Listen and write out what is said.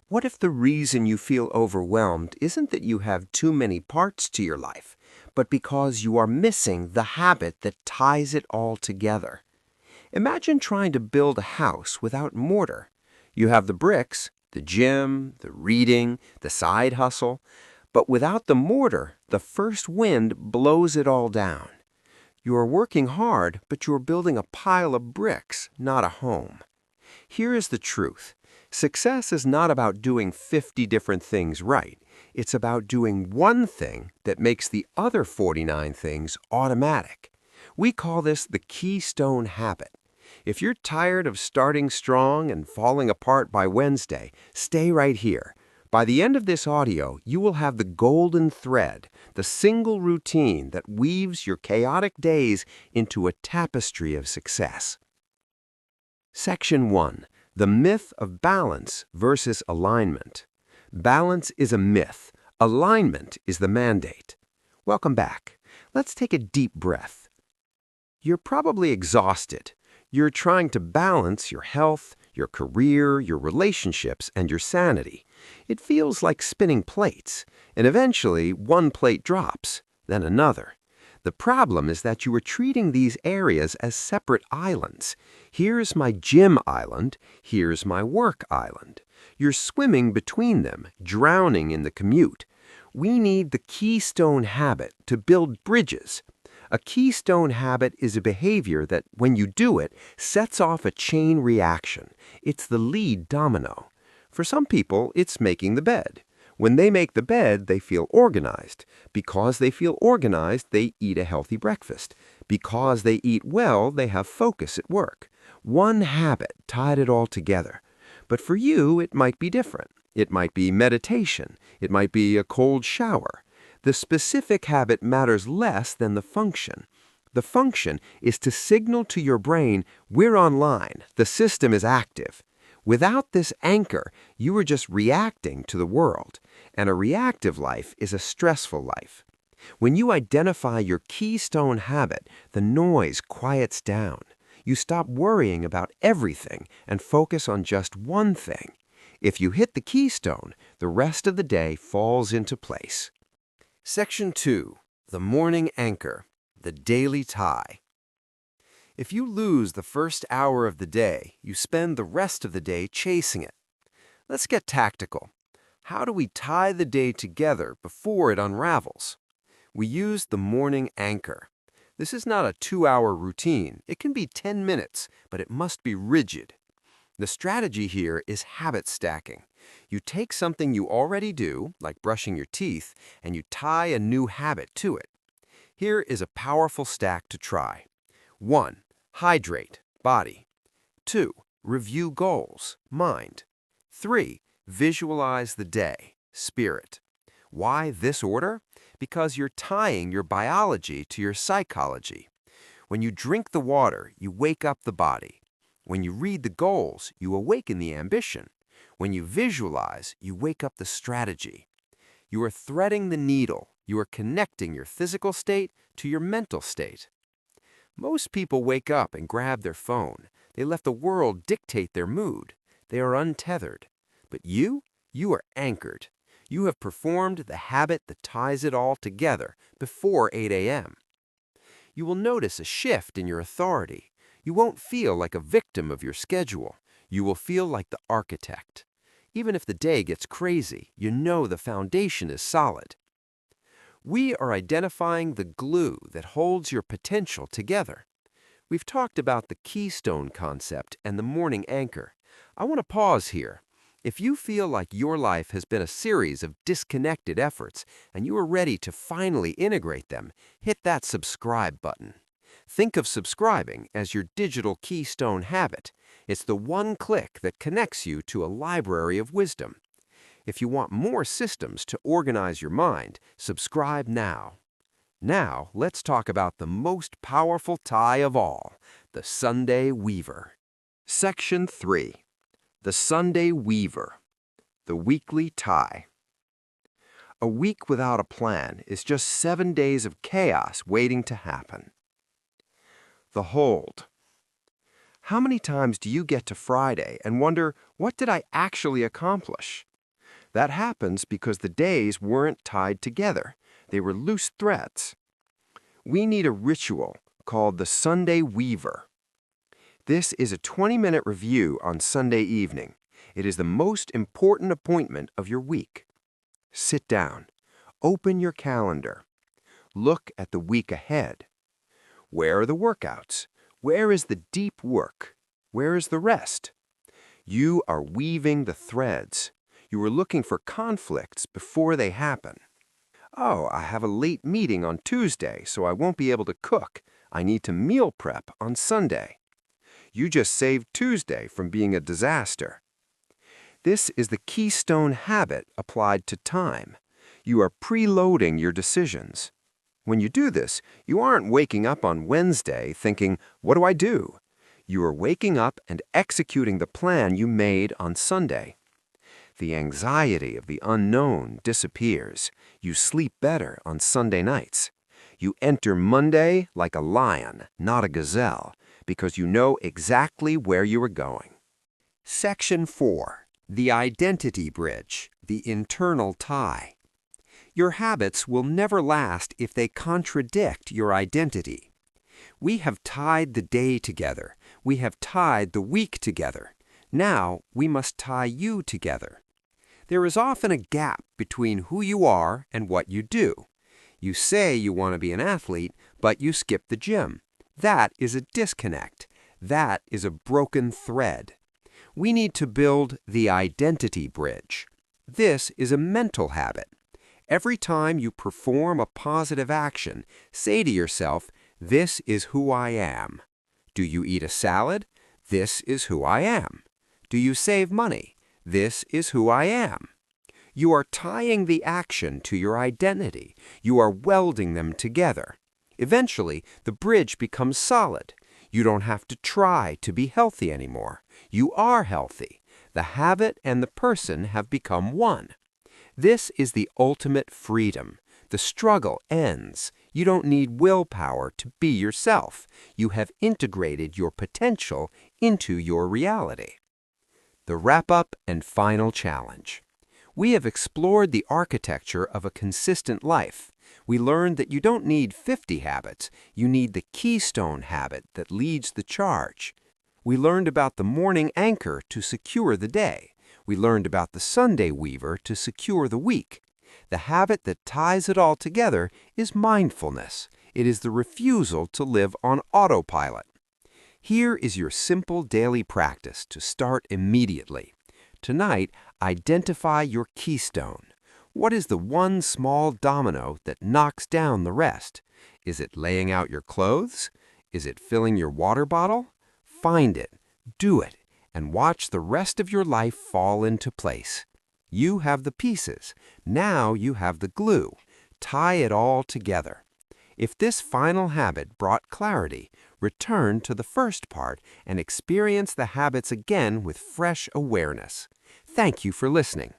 What if the reason you feel overwhelmed isn't that you have too many parts to your life, but because you are missing the habit that ties it all together? Imagine trying to build a house without mortar. You have the bricks, the gym, the reading, the side hustle, but without the mortar, the first wind blows it all down. You are working hard, but you are building a pile of bricks, not a home. Here is the truth. Success is not about doing 50 different things right. It's about doing one thing that makes the other 49 things automatic. We call this the Keystone Habit. If you're tired of starting strong and falling apart by Wednesday, stay right here. By the end of this audio, you will have the golden thread, the single routine that weaves your chaotic days into a tapestry of success. Section 1. The myth of balance versus alignment. Balance is a myth. Alignment is the mandate. Welcome back. Let's take a deep breath. You're probably exhausted. You're trying to balance your health, your career, your relationships, and your sanity. It feels like spinning plates, and eventually one plate drops, then another. The problem is that you are treating these areas as separate islands. Here's my gym island, here's my work island. You're swimming between them, drowning in the commute. We need the Keystone Habit to build bridges. A keystone habit is a behavior that, when you do it, sets off a chain reaction. It's the lead domino. For some people, it's making the bed. When they make the bed, they feel organized. Because they feel organized, they eat a healthy breakfast. Because they eat well, they have focus at work. One habit tied it all together. But for you, it might be different. It might be meditation. It might be a cold shower. The specific habit matters less than the function. The function is to signal to your brain, we're online, the system is active. Without this anchor, you are just reacting to the world, and a reactive life is a stressful life. When you identify your keystone habit, the noise quiets down. You stop worrying about everything and focus on just one thing. If you hit the keystone, the rest of the day falls into place. Section 2. The Morning Anchor, the Daily Tie. If you lose the first hour of the day, you spend the rest of the day chasing it. Let's get tactical. How do we tie the day together before it unravels? We use the morning anchor. This is not a 2-hour routine. It can be 10 minutes, but it must be rigid. The strategy here is habit stacking. You take something you already do, like brushing your teeth, and you tie a new habit to it. Here is a powerful stack to try. 1. Hydrate, body. 2. Review goals, mind. 3. Visualize the day, spirit. Why this order? Because you're tying your biology to your psychology. When you drink the water, you wake up the body. When you read the goals, you awaken the ambition. When you visualize, you wake up the strategy. You are threading the needle. You are connecting your physical state to your mental state. Most people wake up and grab their phone. They let the world dictate their mood. They are untethered. But you are anchored. You have performed the habit that ties it all together before 8 a.m. You will notice a shift in your authority. You won't feel like a victim of your schedule. You will feel like the architect. Even if the day gets crazy, you know the foundation is solid. We are identifying the glue that holds your potential together. We've talked about the keystone concept and the morning anchor. I want to pause here. If you feel like your life has been a series of disconnected efforts and you are ready to finally integrate them, hit that subscribe button. Think of subscribing as your digital keystone habit. It's the one click that connects you to a library of wisdom. If you want more systems to organize your mind, subscribe now. Now, let's talk about the most powerful tie of all, the Sunday Weaver. Section 3. The Sunday Weaver, the weekly tie. A week without a plan is just 7 days of chaos waiting to happen. The hold. How many times do you get to Friday and wonder, what did I actually accomplish? That happens because the days weren't tied together. They were loose threads. We need a ritual called the Sunday Weaver. This is a 20-minute review on Sunday evening. It is the most important appointment of your week. Sit down. Open your calendar. Look at the week ahead. Where are the workouts? Where is the deep work? Where is the rest? You are weaving the threads. You are looking for conflicts before they happen. Oh, I have a late meeting on Tuesday, so I won't be able to cook. I need to meal prep on Sunday. You just saved Tuesday from being a disaster. This is the Keystone Habit applied to time. You are preloading your decisions. When you do this, you aren't waking up on Wednesday thinking, "What do I do?" You are waking up and executing the plan you made on Sunday. The anxiety of the unknown disappears. You sleep better on Sunday nights. You enter Monday like a lion, not a gazelle, because you know exactly where you are going. Section 4. The Identity Bridge, the Internal Tie. Your habits will never last if they contradict your identity. We have tied the day together. We have tied the week together. Now we must tie you together. There is often a gap between who you are and what you do. You say you want to be an athlete, but you skip the gym. That is a disconnect. That is a broken thread. We need to build the identity bridge. This is a mental habit. Every time you perform a positive action, say to yourself, "This is who I am." Do you eat a salad? This is who I am. Do you save money? This is who I am. You are tying the action to your identity. You are welding them together. Eventually, the bridge becomes solid. You don't have to try to be healthy anymore. You are healthy. The habit and the person have become one. This is the ultimate freedom. The struggle ends. You don't need willpower to be yourself. You have integrated your potential into your reality. The wrap-up and final challenge. We have explored the architecture of a consistent life. We learned that you don't need 50 habits. You need the Keystone Habit that leads the charge. We learned about the morning anchor to secure the day. We learned about the Sunday Weaver to secure the week. The habit that ties it all together is mindfulness. It is the refusal to live on autopilot. Here is your simple daily practice to start immediately. Tonight, identify your keystone. What is the one small domino that knocks down the rest? Is it laying out your clothes? Is it filling your water bottle? Find it, do it, and watch the rest of your life fall into place. You have the pieces. Now you have the glue. Tie it all together. If this final habit brought clarity, return to the first part and experience the habits again with fresh awareness. Thank you for listening.